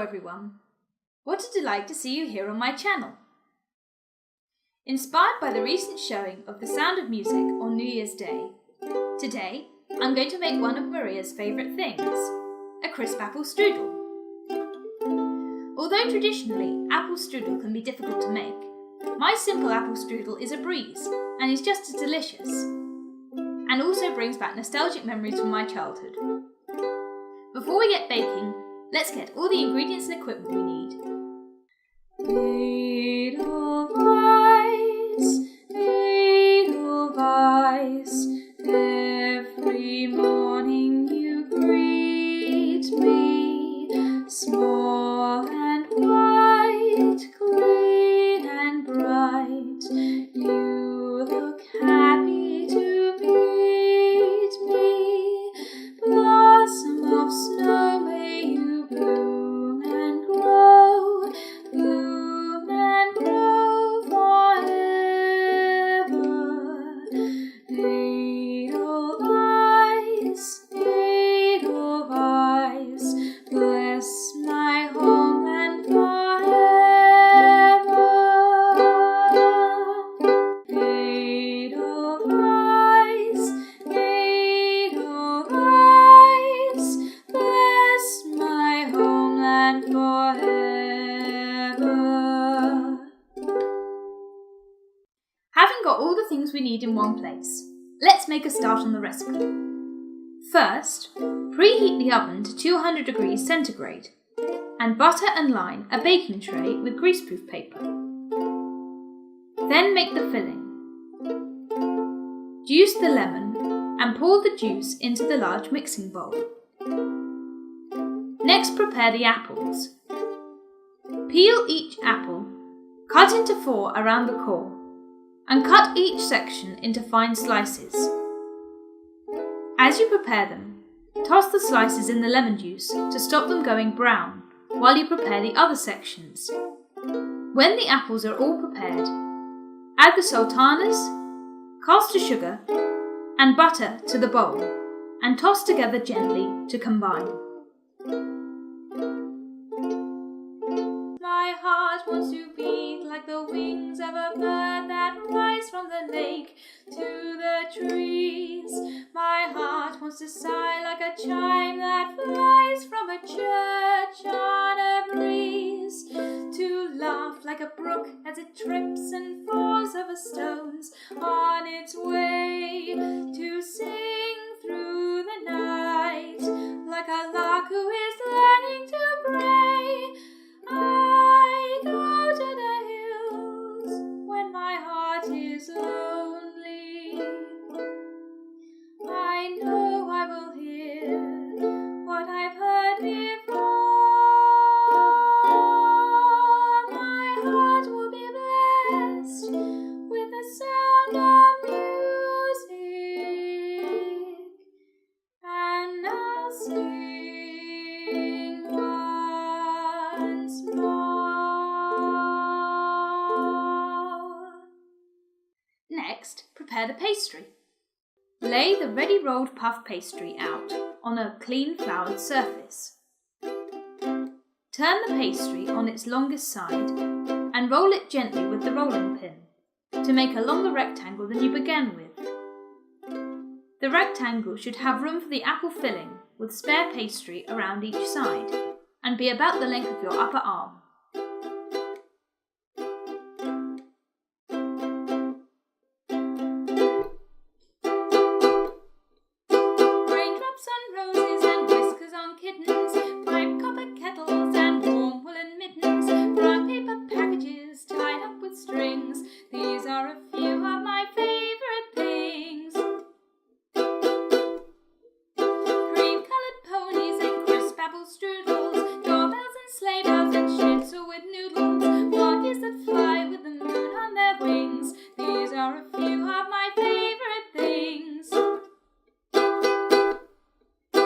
everyone. What a delight to see you here on my channel. Inspired by the recent showing of The Sound of Music on New Year's Day, today I'm going to make one of Maria's favourite things, a crisp apple strudel. Although traditionally apple strudel can be difficult to make, my simple apple strudel is a breeze and is just as delicious, and also brings back nostalgic memories from my childhood. Before we get baking, let's get all the ingredients and equipment we need. Edelweiss, every morning you greet me, small and white, clean and bright, you look happy to meet me, blossom of snow, may you bloom and grow, bloom and grow forever. Edelweiss, Edelweiss, bless my homeland forever. Edelweiss, Edelweiss, bless my homeland forever. Having got all the things we need in one place, let's make a start on the recipe. First, preheat the oven to 200 degrees centigrade and butter and line a baking tray with greaseproof paper. Then make the filling. Juice the lemon and pour the juice into the large mixing bowl. Next, prepare the apples. Peel each apple, cut into 4 around the core, and cut each section into fine slices. As you prepare them, toss the slices in the lemon juice to stop them going brown while you prepare the other sections. When the apples are all prepared, add the sultanas, caster sugar, and butter to the bowl and toss together gently to combine. My heart wants to beat like the wings of a bird that rise from the lake to the trees. My heart wants to sigh like a chime that flies from a church on a breeze, to laugh like a brook as it trips and falls over stones on its way, to sing through the night like a lark who is learning to pray. I go to the hills when my heart is lonely. I know I will hear what I've heard before. My heart will be blessed with the sound of music, and I'll sing once more. Next, prepare the pastry. Lay the ready rolled puff pastry out on a clean floured surface. Turn the pastry on its longest side and roll it gently with the rolling pin to make a longer rectangle than you began with. The rectangle should have room for the apple filling with spare pastry around each side and be about the length of your upper arm. Raindrops on roses and whiskers on kittens, pipe copper kettles and warm woolen mittens, brown paper packages tied up with strings. These are a few of my favourite things. Cream-coloured ponies and crisp apple strudels, doorbells and sleigh bells and schnitzel with noodles, monkeys that fly with the moon on their wings. These are a few of my favourite things.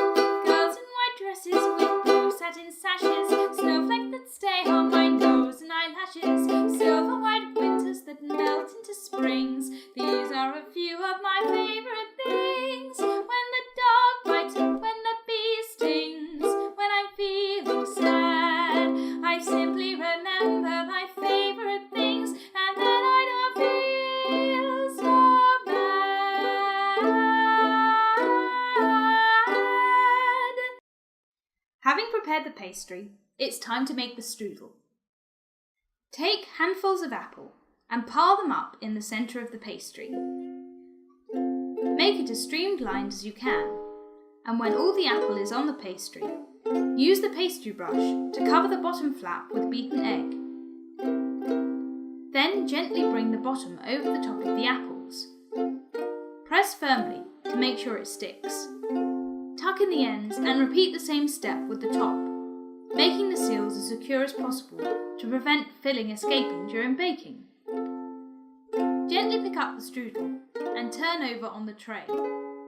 Girls in white dresses with blue satin sashes, snowflakes that stay on my nose and eyelashes, silver white winters that melt into springs. These are a few of my favourite things. When the dog bites, when the bee stings, when I'm feeling sad, prepared the pastry, it's time to make the strudel. Take handfuls of apple and pile them up in the centre of the pastry. Make it as streamlined as you can, and when all the apple is on the pastry, use the pastry brush to cover the bottom flap with beaten egg. Then gently bring the bottom over the top of the apples. Press firmly to make sure it sticks. Tuck in the ends and repeat the same step with the top, making the seals as secure as possible to prevent filling escaping during baking. Gently pick up the strudel and turn over on the tray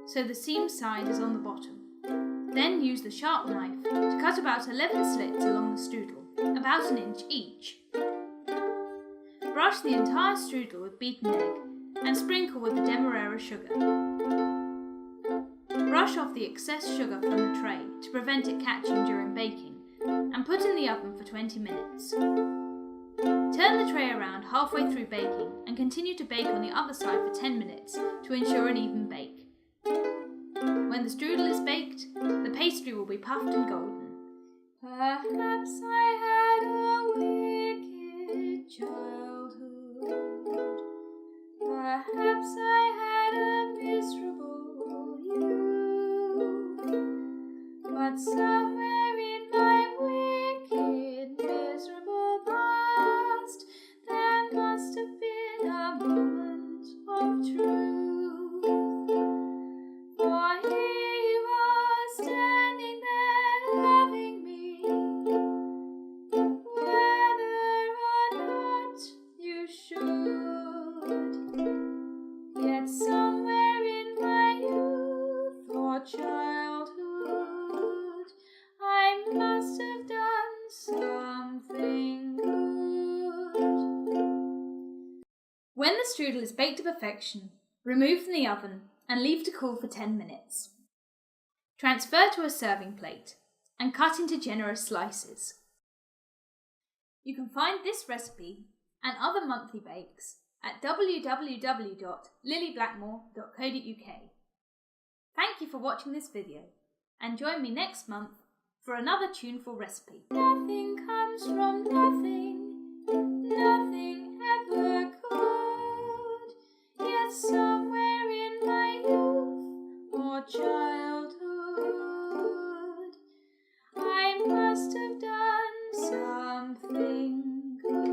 so the seam side is on the bottom. Then use the sharp knife to cut about 11 slits along the strudel, about 1 inch each. Brush the entire strudel with beaten egg and sprinkle with the demerara sugar. Brush off the excess sugar from the tray to prevent it catching during baking and put in the oven for 20 minutes. Turn the tray around halfway through baking and continue to bake on the other side for 10 minutes to ensure an even bake. When the strudel is baked, the pastry will be puffed and golden. Perhaps I had a wicked childhood. Perhaps I had a miserable youth. But somewhere in my wicked, miserable past, there must have been a moment of truth. For he was standing there loving me, whether or not you should. Yet somewhere in my youth or childhood, I must have done something good. When the strudel is baked to perfection, remove from the oven and leave to cool for 10 minutes. Transfer to a serving plate and cut into generous slices. You can find this recipe and other monthly bakes at www.lilyblackmore.co.uk. Thank you for watching this video and join me next month for another tuneful recipe. Nothing comes from nothing, nothing ever could, yet somewhere in my youth or childhood, I must have done something good.